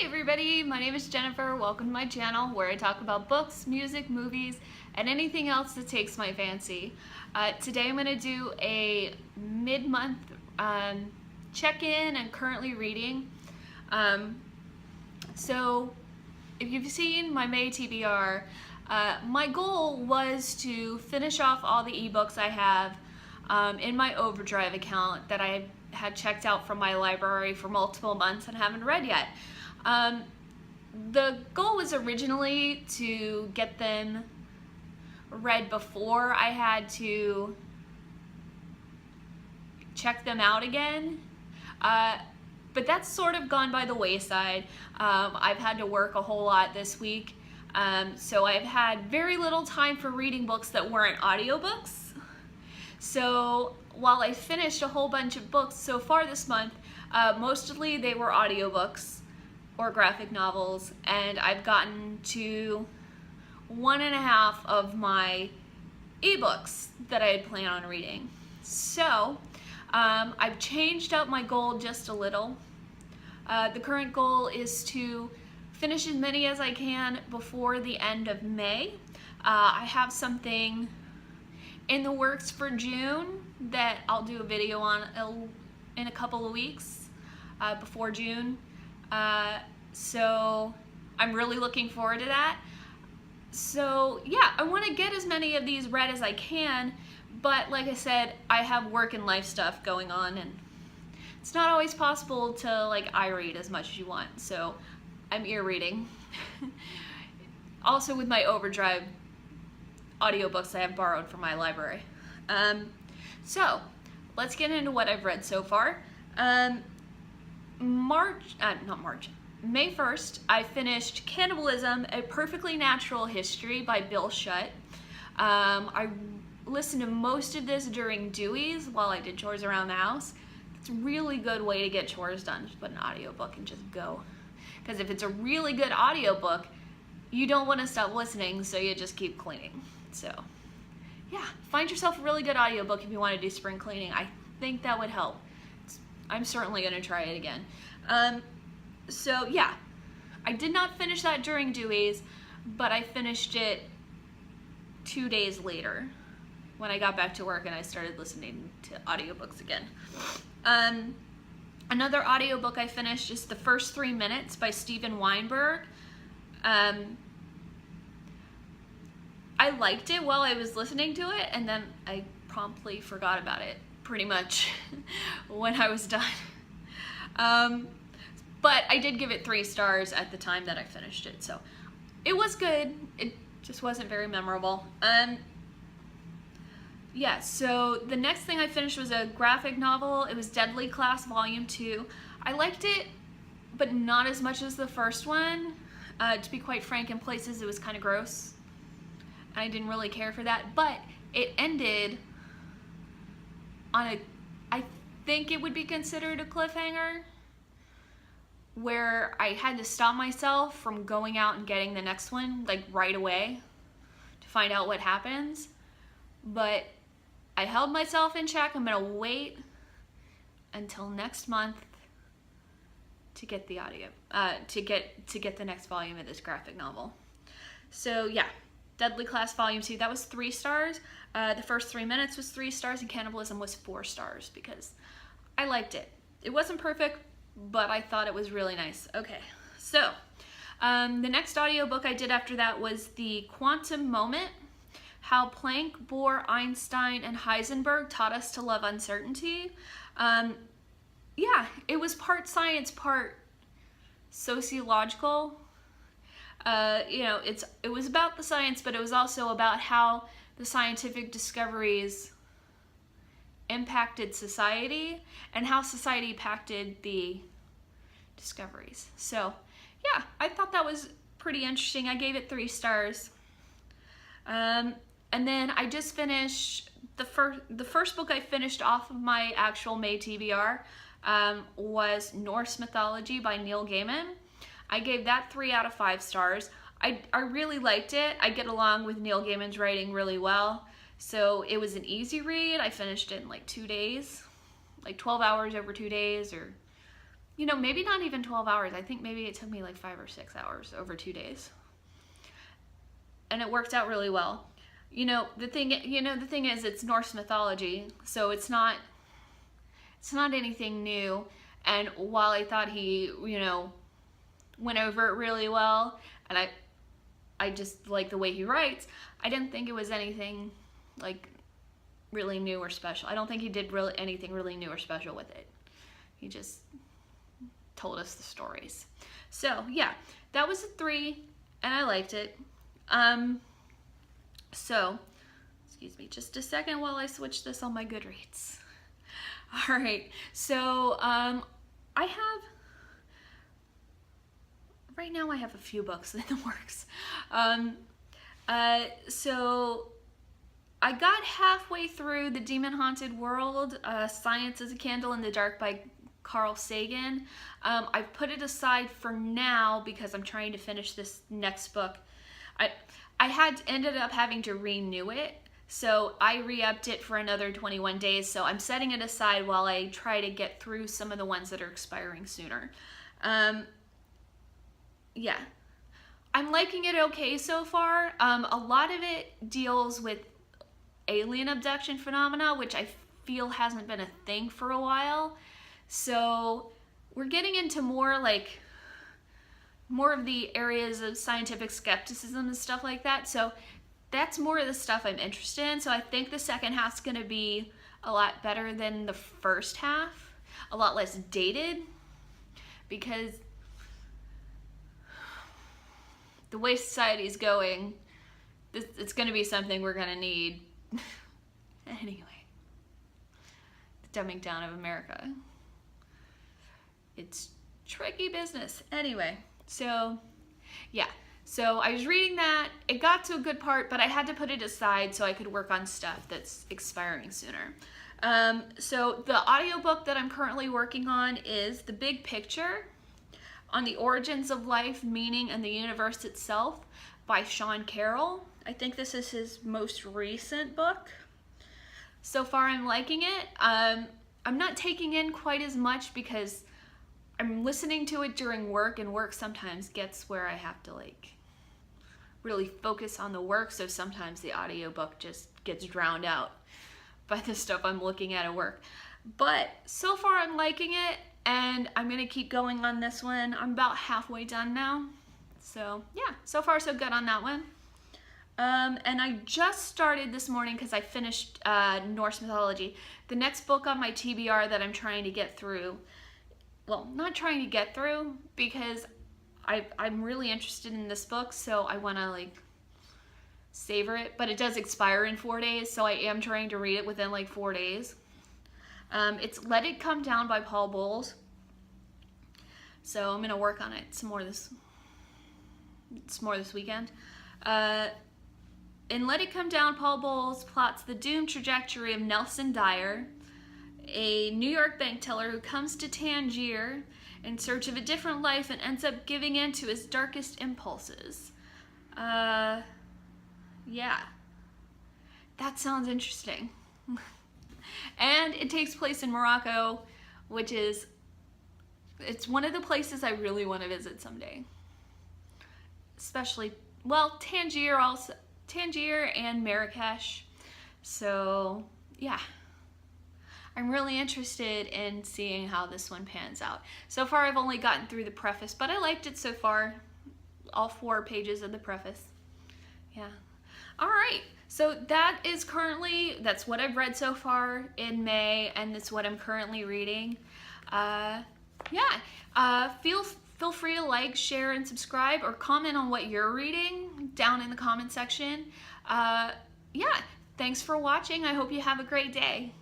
Hi everybody, my name is Jennifer. Welcome to my channel where I talk about books, music, movies, and anything else that takes my fancy. Today I'm going to do a mid-month check-in and currently reading. So if you've seen my May TBR, my goal was to finish off all the ebooks I have in my Overdrive account that I had checked out from my library for multiple months and haven't read yet. The goal was originally to get them read before I had to check them out again, but that's sort of gone by the wayside. I've had to work a whole lot this week, so I've had very little time for reading books that weren't audiobooks. So while I finished a whole bunch of books so far this month, mostly they were audiobooks or graphic novels, and I've gotten to 1.5 of my ebooks that I had planned on reading. So I've changed up my goal just a little. The current goal is to finish as many as I can before the end of May. I have something in the works for June that I'll do a video on in a couple of weeks before June. So I'm really looking forward to that. So yeah, I want to get as many of these read as I can, but like I said, I have work and life stuff going on, and it's not always possible to eye read as much as you want, so I'm ear reading. Also with my Overdrive audiobooks I have borrowed from my library. So let's get into what I've read so far. May 1st, I finished Cannibalism, A Perfectly Natural History by Bill Schutt. I listened to most of this during Dewey's while I did chores around the house. It's a really good way to get chores done. Just put an audiobook and just go. Because if it's a really good audiobook, you don't want to stop listening, so you just keep cleaning. So yeah, find yourself a really good audiobook if you want to do spring cleaning. I think that would help. I'm certainly going to try it again. So yeah, I did not finish that during Dewey's, but I finished it 2 days later when I got back to work and I started listening to audiobooks again. Another audiobook I finished is The First 3 Minutes by Steven Weinberg. I liked it while I was listening to it, and then I promptly forgot about it pretty much when I was done. But I did give it 3 stars at the time that I finished it, so it was good. It just wasn't very memorable. Yeah, so the next thing I finished was a graphic novel. It was Deadly Class Volume 2. I liked it, but not as much as the first one. To be quite frank, in places it was kind of gross. I didn't really care for that, but it ended on I think it would be considered a cliffhanger, where I had to stop myself from going out and getting the next one right away to find out what happens. But I held myself in check. I'm gonna wait until next month to get the audio, to get the next volume of this graphic novel. So yeah, Deadly Class Volume 2, that was 3 stars. The First 3 Minutes was 3 stars, and Cannibalism was 4 stars because I liked it. It wasn't perfect, but I thought it was really nice. Okay, so the next audiobook I did after that was The Quantum Moment, How Planck, Bohr, Einstein, and Heisenberg Taught Us to Love Uncertainty. Yeah, it was part science, part sociological. It was about the science, but it was also about how the scientific discoveries impacted society and how society impacted the discoveries. So yeah, I thought that was pretty interesting. I gave it 3 stars. And then I just finished the first book I finished off of my actual May TBR was Norse Mythology by Neil Gaiman. I gave that 3 out of 5 stars. I really liked it. I get along with Neil Gaiman's writing really well. So it was an easy read. I finished it in 2 days, 12 hours over 2 days, or maybe not even 12 hours. I think maybe it took me like 5 or 6 hours over 2 days. And it worked out really well. The thing is, it's Norse mythology, so it's not anything new. And while I thought he, went over it really well, and I just like the way he writes, I didn't think it was anything like really new or special. I don't think he did anything really new or special with it. He just told us the stories. So yeah, that was a 3, and I liked it. So, excuse me just a second while I switch this on my Goodreads. All right, so right now I have a few books in the works. So I got halfway through The Demon Haunted World, Science is a Candle in the Dark by Carl Sagan. I've put it aside for now because I'm trying to finish this next book. I ended up having to renew it, so I re-upped it for another 21 days, so I'm setting it aside while I try to get through some of the ones that are expiring sooner. Yeah, I'm liking it okay so far. A lot of it deals with alien abduction phenomena, which I feel hasn't been a thing for a while. So we're getting into more of the areas of scientific skepticism and stuff like that. So that's more of the stuff I'm interested in. So I think the second half's going to be a lot better than the first half, a lot less dated, because the way society is going, it's going to be something we're going to need. Anyway, the dumbing down of America. It's tricky business. Anyway, so yeah. So I was reading that. It got to a good part, but I had to put it aside so I could work on stuff that's expiring sooner. So the audiobook that I'm currently working on is The Big Picture on the Origins of Life, Meaning, and the Universe Itself by Sean Carroll. I think this is his most recent book. So far I'm liking it. I'm not taking in quite as much because I'm listening to it during work, and work sometimes gets where I have to really focus on the work, so sometimes the audiobook just gets drowned out by the stuff I'm looking at work. But so far I'm liking it, and I'm gonna keep going on this one. I'm about halfway done now. So yeah, so far so good on that one. And I just started this morning because I finished Norse mythology. The next book on my TBR that I'm trying to get through, well, not trying to get through because I'm really interested in this book, so I want to savor it, but it does expire in 4 days, so I am trying to read it within 4 days. It's Let It Come Down by Paul Bowles. So I'm going to work on it some more this weekend. In Let It Come Down, Paul Bowles plots the doomed trajectory of Nelson Dyer, a New York bank teller who comes to Tangier in search of a different life and ends up giving in to his darkest impulses. Yeah. That sounds interesting. And it takes place in Morocco, which it's one of the places I really want to visit someday. Especially, Tangier and Marrakesh. So, yeah. I'm really interested in seeing how this one pans out. So far, I've only gotten through the preface, but I liked it so far. All 4 pages of the preface. Yeah. All right. So that's what I've read so far in May, and that's what I'm currently reading. Feel free to share, and subscribe, or comment on what you're reading down in the comment section. Yeah. Thanks for watching. I hope you have a great day.